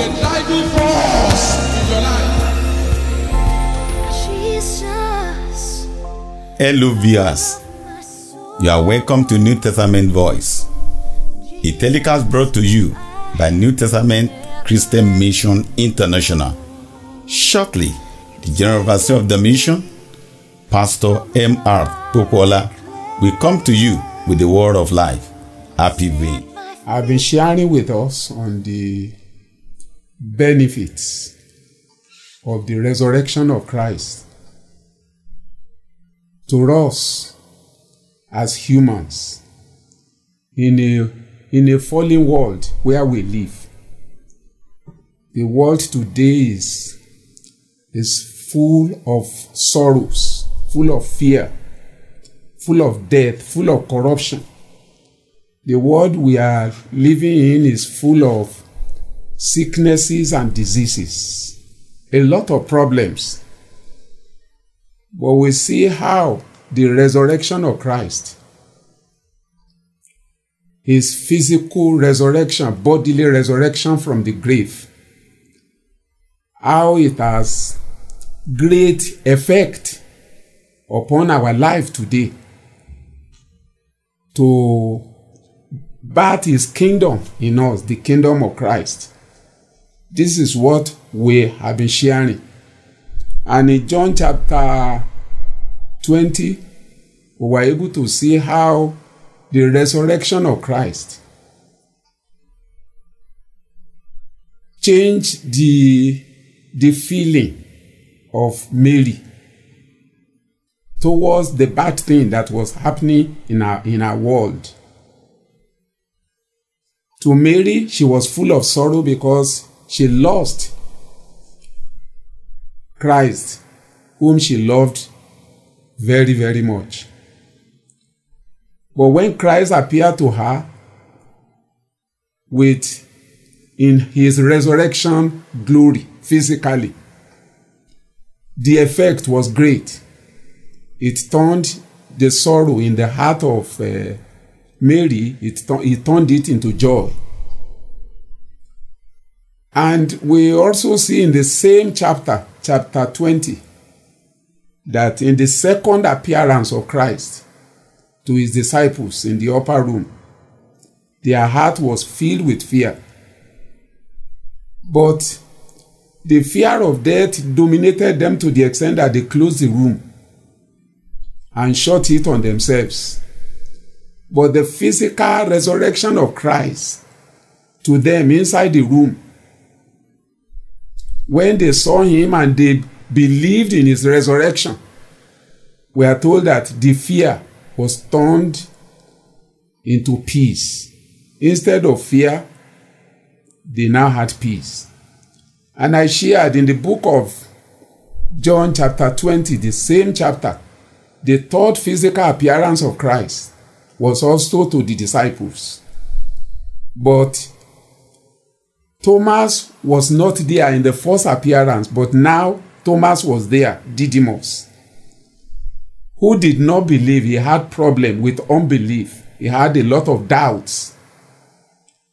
the driving force in your life. Jesus. Hello viewers, you are welcome to New Testament Voice, a telecast brought to you by New Testament Christian Mission International. Shortly, the General Overseer of the Mission, Pastor M.R. Popola, will come to you with the word of life. Happy viewing. I've been sharing with us on the benefits of the resurrection of Christ to us as humans in a fallen world where we live. The world today is full of sorrows, full of fear, full of death, full of corruption. The world we are living in is full of sicknesses and diseases, a lot of problems. But we see how the resurrection of Christ, his physical resurrection, bodily resurrection from the grave, how it has great effect upon our life today to birth his kingdom in us, the kingdom of Christ. This is what we have been sharing. And in John chapter 20, we were able to see how the resurrection of Christ changed the feeling of Mary towards the bad thing that was happening in our world. To Mary, she was full of sorrow because she lost Christ, whom she loved very, very much. But when Christ appeared to her in his resurrection glory, physically, the effect was great. It turned the sorrow in the heart of Mary, it turned it into joy. And we also see in the same chapter 20, that in the second appearance of Christ to his disciples in the upper room, their heart was filled with fear. But the fear of death dominated them to the extent that they closed the room and shut it on themselves. But the physical resurrection of Christ to them inside the room, when they saw him and they believed in his resurrection, we are told that the fear was turned into peace. Instead of fear, they now had peace. And I shared in the book of John chapter 20, the same chapter, the third physical appearance of Christ was also to the disciples. But Thomas was not there in the first appearance, but now Thomas was there, Didymus, who did not believe. He had problem with unbelief. He had a lot of doubts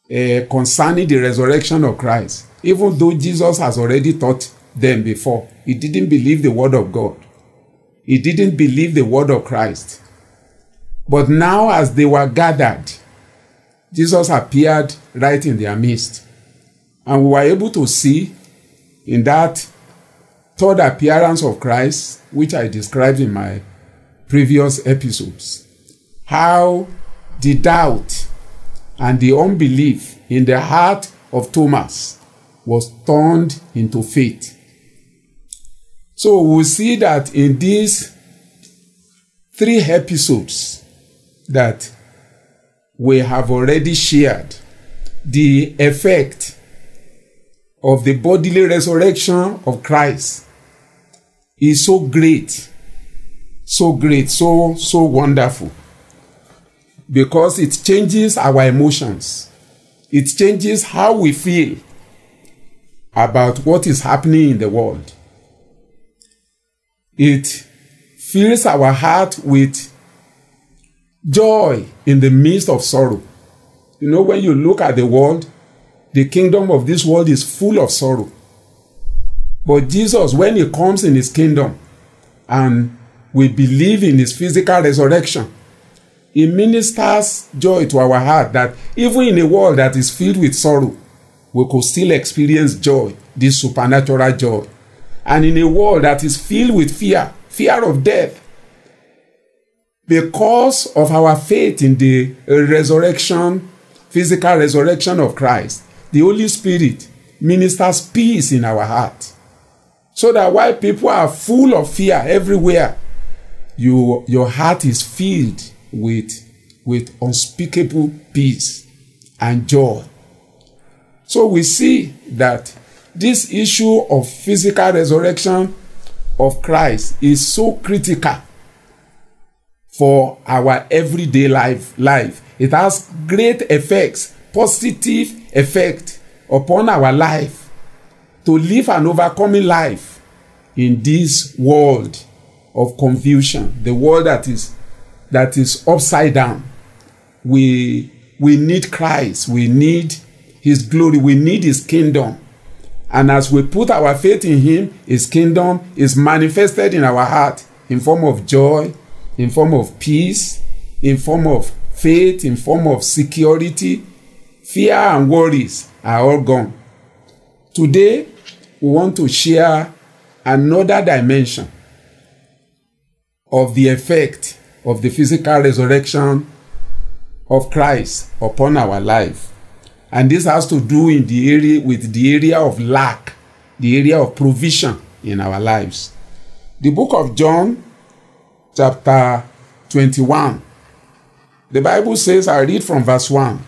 concerning the resurrection of Christ. Even though Jesus has already taught them before, he didn't believe the word of God. He didn't believe the word of Christ. But now as they were gathered, Jesus appeared right in their midst. And we were able to see in that third appearance of Christ, which I described in my previous episodes, how the doubt and the unbelief in the heart of Thomas was turned into faith. So we see that in these 3 episodes that we have already shared, the effect of the bodily resurrection of Christ is so great, so wonderful, because it changes our emotions. It changes how we feel about what is happening in the world. It fills our heart with joy in the midst of sorrow. You know, when you look at the world, the kingdom of this world is full of sorrow. But Jesus, when he comes in his kingdom and we believe in his physical resurrection, he ministers joy to our heart, that even in a world that is filled with sorrow, we could still experience joy, this supernatural joy. And in a world that is filled with fear of death, because of our faith in the resurrection, physical resurrection of Christ, the Holy Spirit ministers peace in our heart. So that while people are full of fear everywhere, your heart is filled with unspeakable peace and joy. So we see that this issue of physical resurrection of Christ is so critical for our everyday life. It has great effects, positive effect upon our life, to live an overcoming life in this world of confusion, the world that is upside down. We need Christ, we need his glory, we need his kingdom. And as we put our faith in him, his kingdom is manifested in our heart in form of joy, in form of peace, in form of faith, in form of security. Fear and worries are all gone. Today, we want to share another dimension of the effect of the physical resurrection of Christ upon our life. And this has to do with the area of lack, the area of provision in our lives. The book of John, chapter 21, the Bible says, I read from verse 1.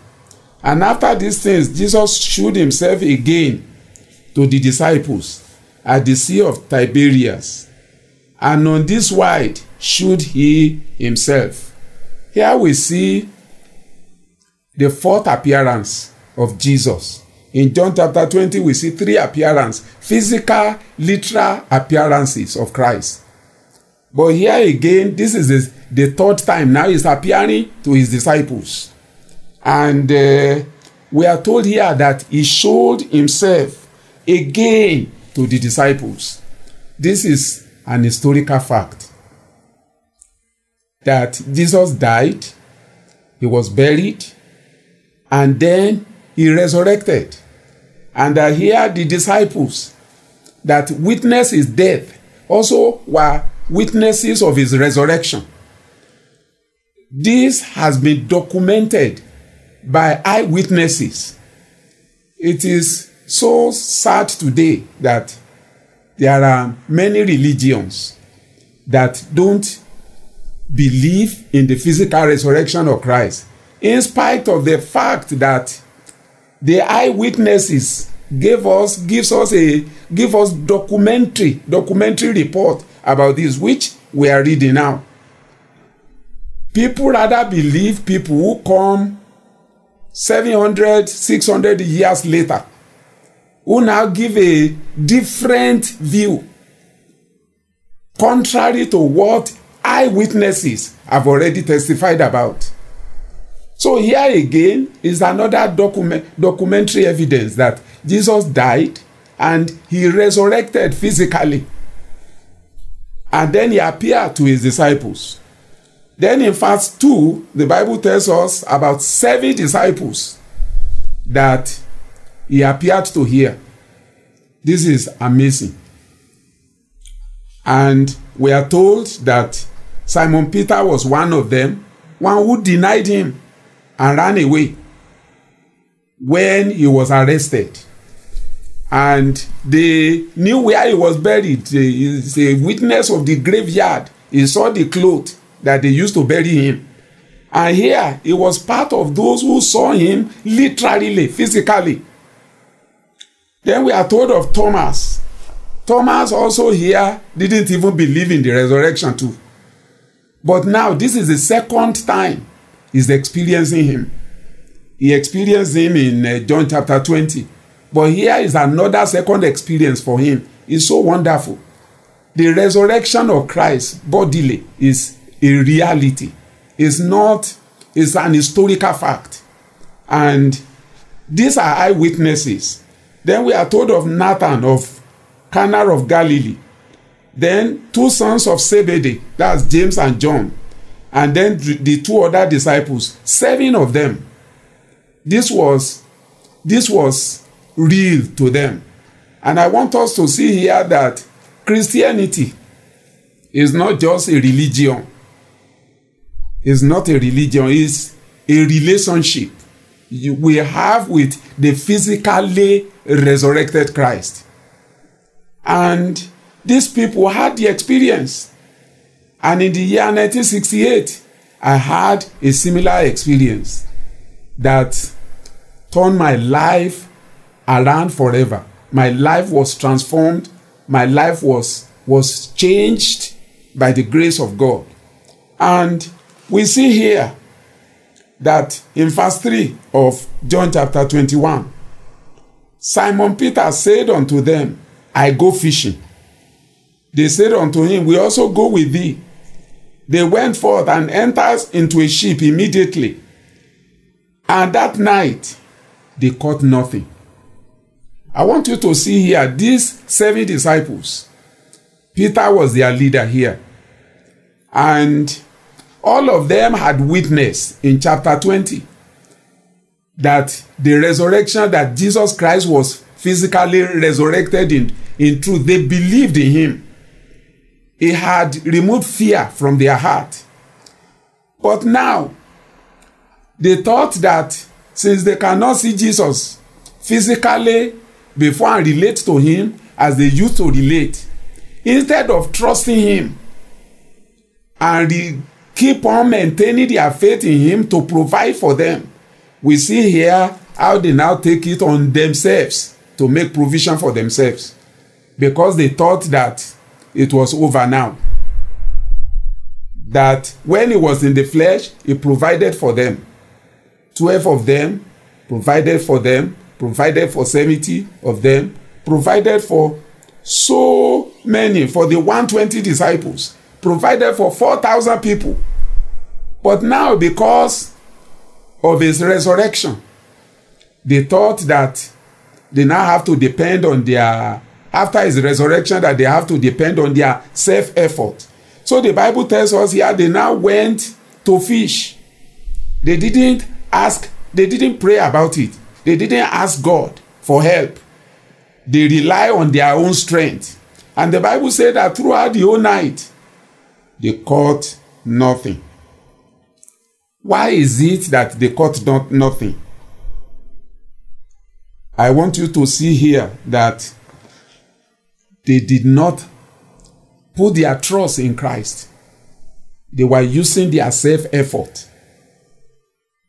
And after these things, Jesus showed himself again to the disciples at the Sea of Tiberias. And on this wide showed he himself. Here we see the fourth appearance of Jesus. In John chapter 20, we see three appearances, physical, literal appearances of Christ. But here again, this is the third time now he's appearing to his disciples. And we are told here that he showed himself again to the disciples. This is an historical fact, that Jesus died, he was buried, and then he resurrected. And here the disciples that witnessed his death also were witnesses of his resurrection. This has been documented by eyewitnesses. It is so sad today that there are many religions that don't believe in the physical resurrection of Christ, in spite of the fact that the eyewitnesses give us documentary report about this, which we are reading now. People rather believe people who come 700, 600 years later, who now give a different view, contrary to what eyewitnesses have already testified about. So here again is another documentary evidence that Jesus died and he resurrected physically. And then he appeared to his disciples. Then in verse 2, the Bible tells us about 7 disciples that he appeared to here. This is amazing. And we are told that Simon Peter was one of them, one who denied him and ran away when he was arrested. And they knew where he was buried. He's a witness of the graveyard. He saw the clothes that they used to bury him. And here, he was part of those who saw him literally, physically. Then we are told of Thomas. Thomas also here didn't even believe in the resurrection too. But now, this is the second time he's experiencing him. He experienced him in John chapter 20. But here is another second experience for him. It's so wonderful. The resurrection of Christ bodily is a reality. It's an historical fact. And These are eyewitnesses. Then we are told of Nathan of Cana of Galilee. Then 2 sons of Zebedee, that's James and John. And then the 2 other disciples, 7 of them. This was real to them. And I want us to see here that Christianity is not just a religion. It's not a religion, it's a relationship we have with the physically resurrected Christ. And these people had the experience. And in the year 1968, I had a similar experience that turned my life around forever. My life was transformed. My life was changed by the grace of God. And we see here that in verse 3 of John chapter 21, Simon Peter said unto them, I go fishing. They said unto him, we also go with thee. They went forth and entered into a ship immediately. And that night, they caught nothing. I want you to see here, these 7 disciples, Peter was their leader here. And all of them had witnessed in chapter 20 that the resurrection, that Jesus Christ was physically resurrected in truth. They believed in him. He had removed fear from their heart. But now, they thought that since they cannot see Jesus physically before and relate to him as they used to relate, instead of trusting him and keep on maintaining their faith in him to provide for them, we see here how they now take it on themselves to make provision for themselves, because they thought that it was over now. That when he was in the flesh, he provided for them. 12 of them provided for them, provided for 70 of them, provided for so many, for the 120 disciples, provided for 4,000 people. But now, because of his resurrection, they thought that they now have to depend on their, after his resurrection, that they have to depend on their self-effort. So the Bible tells us here, they now went to fish. They didn't ask, they didn't pray about it. They didn't ask God for help. They rely on their own strength. And the Bible said that throughout the whole night, they caught nothing. Why is it that they caught nothing? I want you to see here that they did not put their trust in Christ. They were using their self-effort.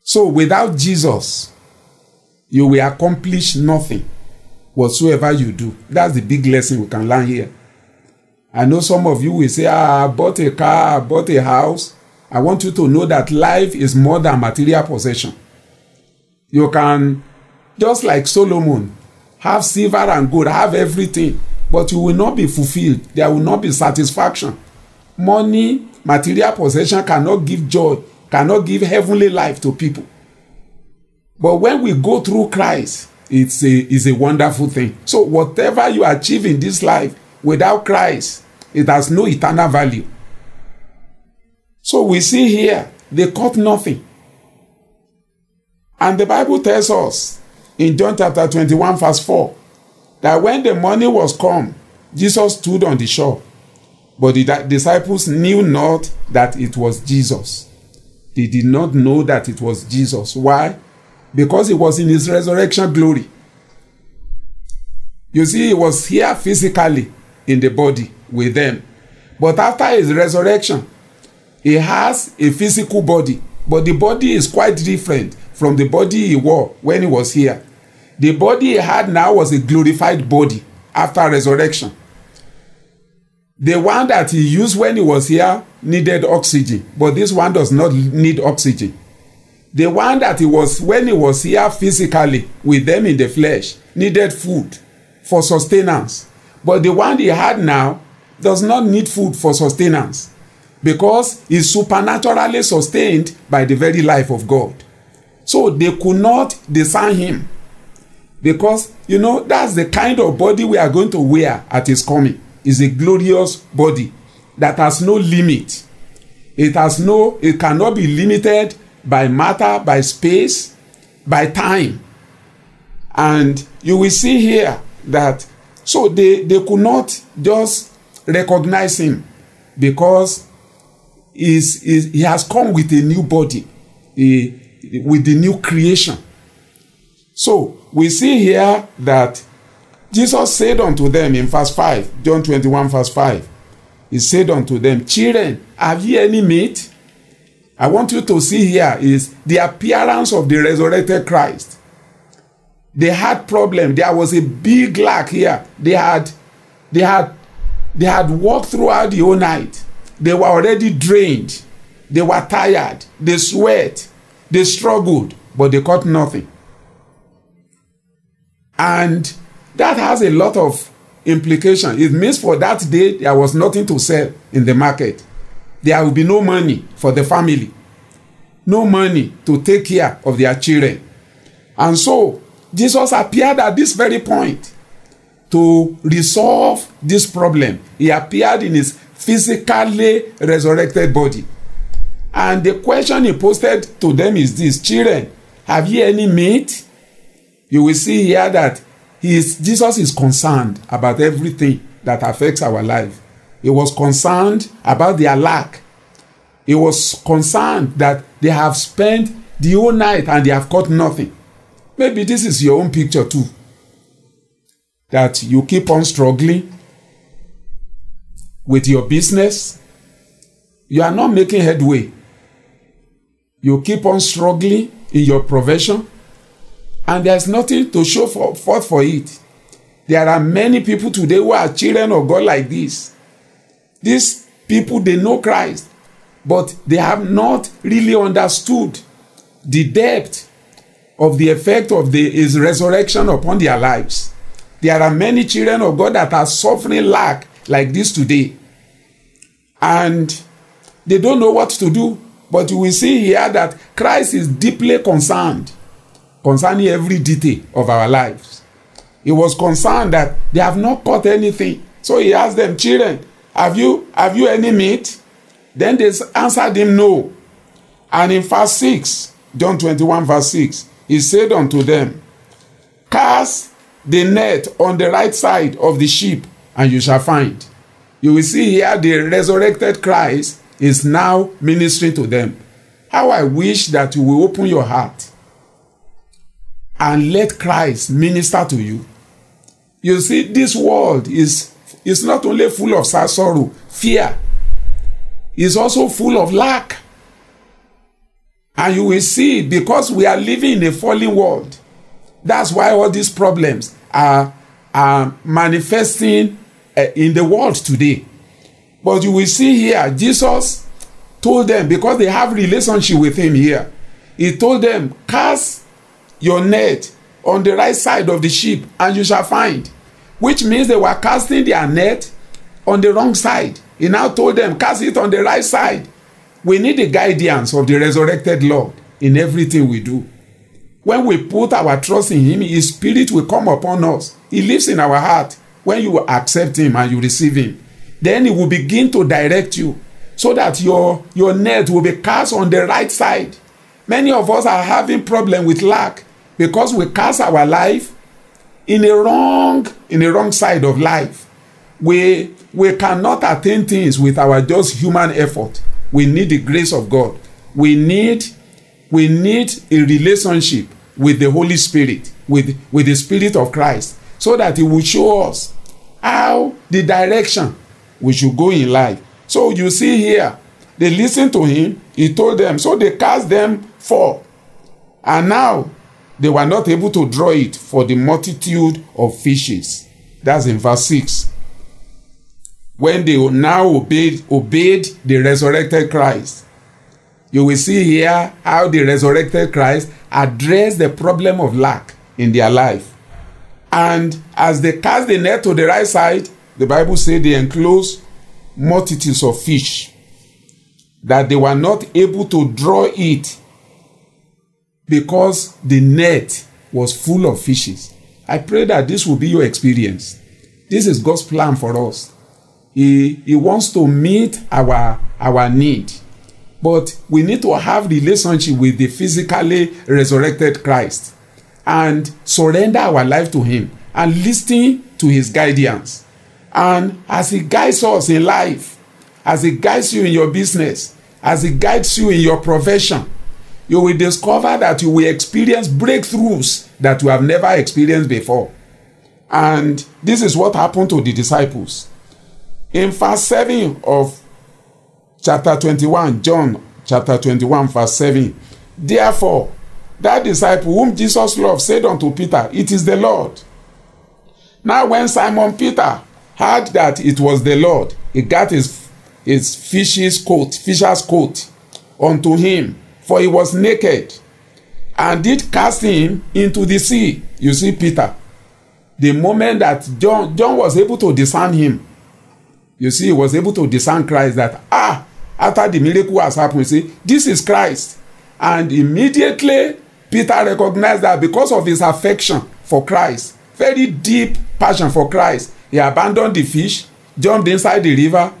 So without Jesus, you will accomplish nothing whatsoever you do. That's the big lesson we can learn here. I know some of you will say, I bought a car, I bought a house. I want you to know that life is more than material possession. You can, just like Solomon, have silver and gold, have everything, but you will not be fulfilled. There will not be satisfaction. Money, material possession cannot give joy, cannot give heavenly life to people. But when we go through Christ, it's a wonderful thing. So whatever you achieve in this life without Christ, it has no eternal value. So we see here, they caught nothing. And the Bible tells us in John chapter 21 verse 4, that when the morning was come, Jesus stood on the shore. But the disciples knew not that it was Jesus. They did not know that it was Jesus. Why? Because he was in his resurrection glory. You see, he was here physically in the body with them. But after his resurrection, he has a physical body. But the body is quite different from the body he wore when he was here. The body he had now was a glorified body after resurrection. The one that he used when he was here needed oxygen, but this one does not need oxygen. The one that he was when he was here physically with them in the flesh needed food for sustenance. But the one he had now does not need food for sustenance, because he's supernaturally sustained by the very life of God. So they could not discern him Because, you know, that's the kind of body we are going to wear at his coming. It's a glorious body that has no limit. It cannot be limited by matter, by space, by time. And you will see here that, so they could not just recognize him because he has come with a new body, with the new creation. So we see here that Jesus said unto them in verse 5, John 21 verse 5, he said unto them, children, have ye any meat? I want you to see here is the appearance of the resurrected Christ. They had problem. There was a big lack here. They had walked throughout the whole night. They were already drained. They were tired. They sweat. They struggled, but they caught nothing. And that has a lot of implication. It means for that day, there was nothing to sell in the market. There will be no money for the family. No money to take care of their children. And so, Jesus appeared at this very point to resolve this problem. He appeared in his physically resurrected body. And the question he posted to them is this, children, have ye any meat? You will see here that Jesus is concerned about everything that affects our life. He was concerned about their lack. He was concerned that they have spent the whole night and they have caught nothing. Maybe this is your own picture too. That you keep on struggling with your business. You are not making headway. You keep on struggling in your profession. And there's nothing to show forth for it. There are many people today who are children of God like this. These people, they know Christ, but they have not really understood the depth of the effect of his resurrection upon their lives. There are many children of God that are suffering lack like this today. And they don't know what to do. But you will see here that Christ is deeply concerned concerning every detail of our lives. He was concerned that they have not caught anything. So he asked them, children, have you any meat? Then they answered him, no. And in verse 6, John 21 verse 6, he said unto them, cast the net on the right side of the ship, and you shall find. You will see here the resurrected Christ is now ministering to them. How I wish that you will open your heart and let Christ minister to you. You see, this world is not only full of sorrow, fear. It's also full of lack. And you will see, because we are living in a fallen world, that's why all these problems are manifesting in the world today. But you will see here, Jesus told them, because they have relationship with him here, he told them, cast your net on the right side of the ship and you shall find. Which means they were casting their net on the wrong side. He now told them, cast it on the right side. We need the guidance of the resurrected Lord in everything we do. When we put our trust in him, his spirit will come upon us. He lives in our heart. When you accept him and you receive him, then he will begin to direct you so that your net will be cast on the right side. Many of us are having problem with lack because we cast our life in a wrong side of life. We cannot attain things with our just human effort. We need the grace of God. We need a relationship with the Holy Spirit, with the Spirit of Christ, so that he will show us how the direction we should go in life. So you see here, they listened to him, he told them, so they cast them 4. And now they were not able to draw it for the multitude of fishes. That's in verse 6. When they now obeyed the resurrected Christ, you will see here how the resurrected Christ addressed the problem of lack in their life. And as they cast the net to the right side, the Bible said they enclosed multitudes of fish, that they were not able to draw it because the net was full of fishes. I pray that this will be your experience. This is God's plan for us. He wants to meet our need. But we need to have relationship with the physically resurrected Christ and surrender our life to him and listen to his guidance. And as he guides us in life, as he guides you in your business, as he guides you in your profession, you will discover that you will experience breakthroughs that you have never experienced before. And this is what happened to the disciples. In verse 7 of chapter 21, John chapter 21, verse 7, therefore, that disciple whom Jesus loved said unto Peter, it is the Lord. Now when Simon Peter heard that it was the Lord, he got his fisher's coat unto him, for he was naked, and did cast him into the sea. You see Peter, the moment that John was able to discern him, you see, he was able to discern Christ, that after the miracle has happened, you see, this is Christ. And immediately Peter recognized that because of his affection for Christ, very deep passion for Christ, he abandoned the fish, jumped inside the river,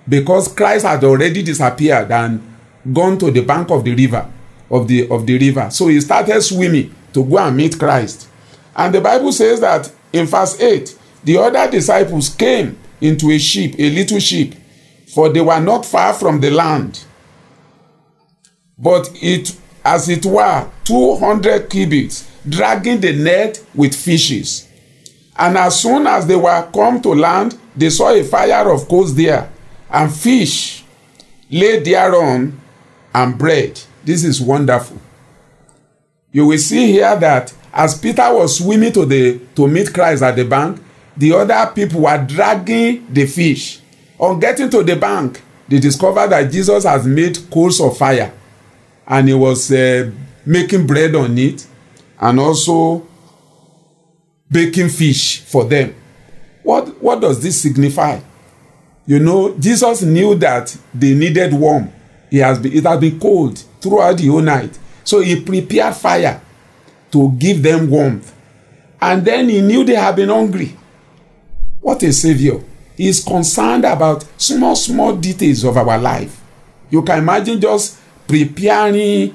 because Christ had already disappeared and gone to the bank of the river, of the river. So he started swimming to go and meet Christ. And the Bible says that in verse 8, the other disciples came into a little ship, for they were not far from the land, but as it were 200 cubits, dragging the net with fishes. And as soon as they were come to land, they saw a fire of coals there, and fish laid thereon, and bread. This is wonderful. You will see here that as Peter was swimming to meet Christ at the bank, the other people were dragging the fish. On getting to the bank, they discovered that Jesus has made coals of fire, and he was making bread on it, and also baking fish for them. What does this signify? You know, Jesus knew that they needed warmth. It has been cold throughout the whole night. So he prepared fire to give them warmth. And then he knew they had been hungry. What a savior. He is concerned about small details of our life. You can imagine just preparing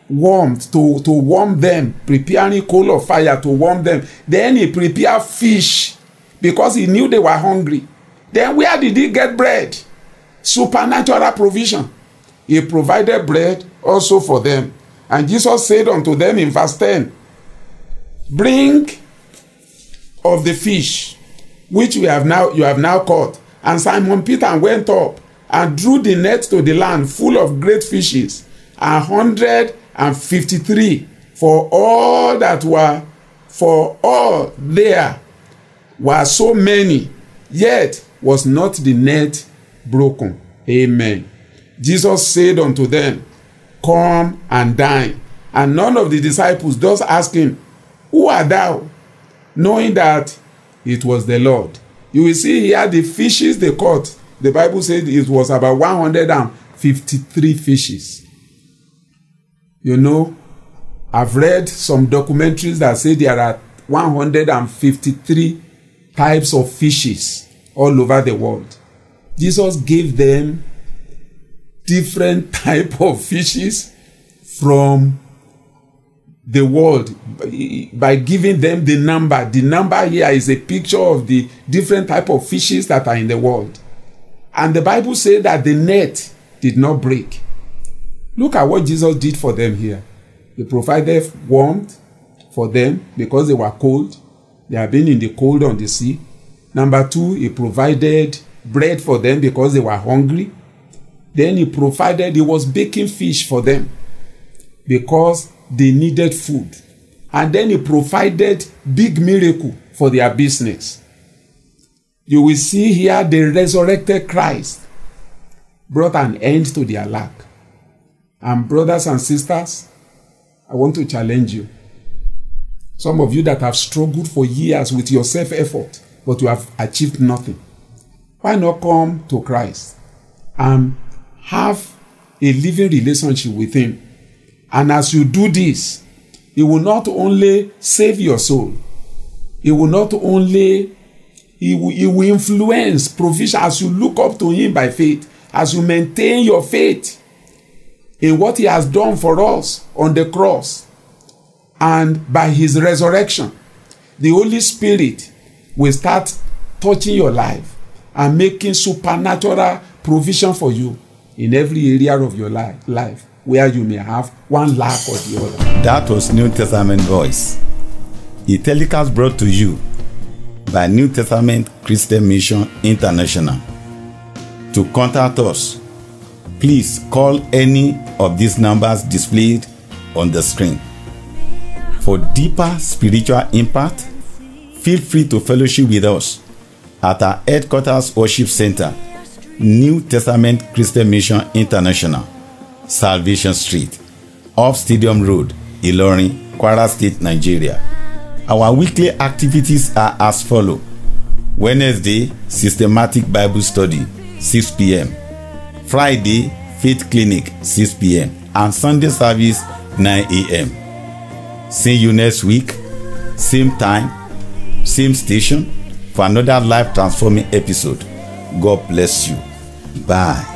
warmth to warm them, preparing coal of fire to warm them. Then he prepared fish because he knew they were hungry. Then where did he get bread? Supernatural provision. He provided bread also for them. And Jesus said unto them in verse 10, bring of the fish which you have now caught. And Simon Peter went up and drew the net to the land full of great fishes, 153. For all there were so many, yet was not the net broken. Amen. Jesus said unto them, come and dine. And none of the disciples does ask him, who art thou? Knowing that it was the Lord. You will see here the fishes they caught. The Bible said it was about 153 fishes. You know, I've read some documentaries that say there are 153 types of fishes all over the world. Jesus gave them different type of fishes from the world by giving them the number. The number here is a picture of the different type of fishes that are in the world. And the Bible says that the net did not break. Look at what Jesus did for them here. He provided warmth for them because they were cold. They have been in the cold on the sea. Number 2, he provided bread for them because they were hungry. Then he was baking fish for them because they needed food. And then he provided big miracle for their business. You will see here the resurrected Christ brought an end to their lack. And brothers and sisters, I want to challenge you. Some of you that have struggled for years with your self-effort, but you have achieved nothing. Why not come to Christ and have a living relationship with him? And as you do this, he will not only save your soul, He will not only, he will influence provision as you look up to him by faith, as you maintain your faith in what he has done for us on the cross and by his resurrection. The Holy Spirit will start touching your life and making supernatural provision for you in every area of your life where you may have one lack or the other. That was New Testament Voice. A telecast brought to you by New Testament Christian Mission International. To contact us, please call any of these numbers displayed on the screen. For deeper spiritual impact, feel free to fellowship with us at our headquarters worship center, New Testament Christian Mission International, Salvation Street, off Stadium Road, Ilorin, Kwara State, Nigeria. Our weekly activities are as follows. Wednesday, systematic Bible study, 6 p.m. Friday, faith clinic, 6 p.m. and Sunday service, 9 a.m. See you next week, same time, same station, for another life transforming episode. God bless you. Bye.